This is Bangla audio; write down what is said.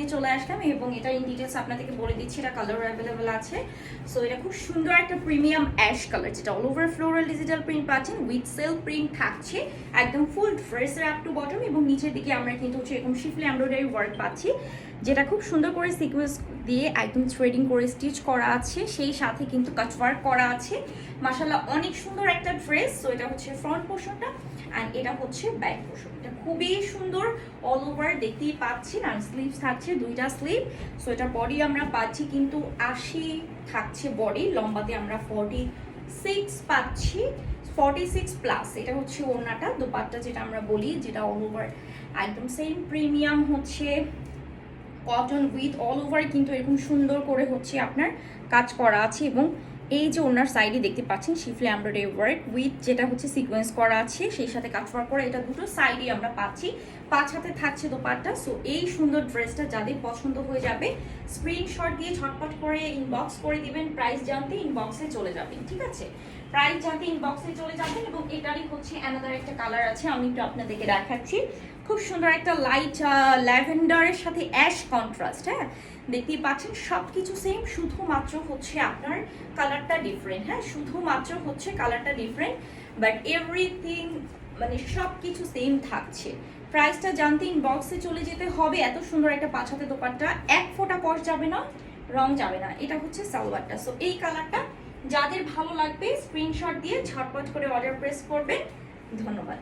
নিয়ে চলে আসলাম এবং এটা ইন ডিটেলস আপনাদেরকে বলে দিচ্ছি। এটা কালার অ্যাভেলেবেল আছে। সো এটা খুব সুন্দর একটা প্রিমিয়াম অ্যাশ কালার, যেটা all over floral digital print পাচ্ছেন, উইথ সেলফ প্রিন্ট থাকছে একদম ফুল ড্রেসের আপ টু বটম, এবং নিচের দিকে আমরা কিন্তু হচ্ছে এরকম শিফলি এমব্রয়ডারি ওয়ার্ক পাচ্ছি, যেটা খুব সুন্দর করে সিকোয়েন্স দিয়ে একদম থ্রেডিং করে স্টিচ করা আছে, সেই সাথে কিন্তু কাট ওয়ার্ক করা আছে। মাশাআল্লাহ অনেক সুন্দর একটা ড্রেস। সো এটা হচ্ছে ফ্রন্ট পোর্শনটা অ্যান্ড এটা হচ্ছে ব্যাক পোর্শন। এটা খুবই সুন্দর, অল ওভার দেখতেই পাচ্ছি। আর স্লিভস থাকছে দুইটা স্লিভ। সো এটা বডি আমরা পাচ্ছি কিন্তু 80 থাকছে বডি, লম্বাতে আমরা 46 পাচ্ছি, 46 প্লাস। এটা হচ্ছে ওড়নাটা, দোপাট্টা যেটা আমরা বলি, যেটা অল ওভার একদম সেম প্রিমিয়াম হচ্ছে কটন উইথ অল ওভার কিন্তু এরকম সুন্দর করে হচ্ছে আপনার কাজ করা আছে, এবং এই যে ওনার সাইডে দেখতে পাচ্ছেন শিফলি এমব্রয়ডারি ওয়ার্ক উইথ যেটা হচ্ছে সিকোয়েন্স করা আছে, সেই সাথে কাজ করা এটা দুটো সাইডে আমরা পাচ্ছি। 5 হাতে থাকছে দোপাট্টা। সো এই সুন্দর ড্রেসটা যাদের পছন্দ হয়ে যাবে স্ক্রিনশট দিয়ে ঝটপট করে ইনবক্স করে দিবেন। প্রাইস জানতে ইনবক্সে চলে যাবেন, ঠিক আছে? প্রাইস জানতে ইনবক্সে চলে যাবেন। এবং এটারই হচ্ছে অ্যানাদার একটা কালার আছে, আমি একটু আপনাদেরকে দেখাচ্ছি। খুব সুন্দর একটা লাইট ল্যাভেন্ডারের সাথে অ্যাশ কন্ট্রাস্ট। হ্যাঁ, দেখতেই পাচ্ছেন সব কিছু সেম, শুধুমাত্র হচ্ছে আপনার কালারটা ডিফারেন্ট। হ্যাঁ, শুধুমাত্র হচ্ছে কালারটা ডিফারেন্ট, বাট এভরিথিং মানে সব কিছু সেম থাকছে। প্রাইসটা জানতে ইনবক্সে চলে যেতে হবে। এত সুন্দর একটা 5 হাতে দোপাট্টা, এক ফোঁটা কস যাবে না, রং যাবে না। এটা হচ্ছে সালোয়ারটা। সো এই কালারটা যাদের ভালো লাগবে স্ক্রিনশট দিয়ে ঝটপট করে অর্ডার প্রেস করবেন। ধন্যবাদ।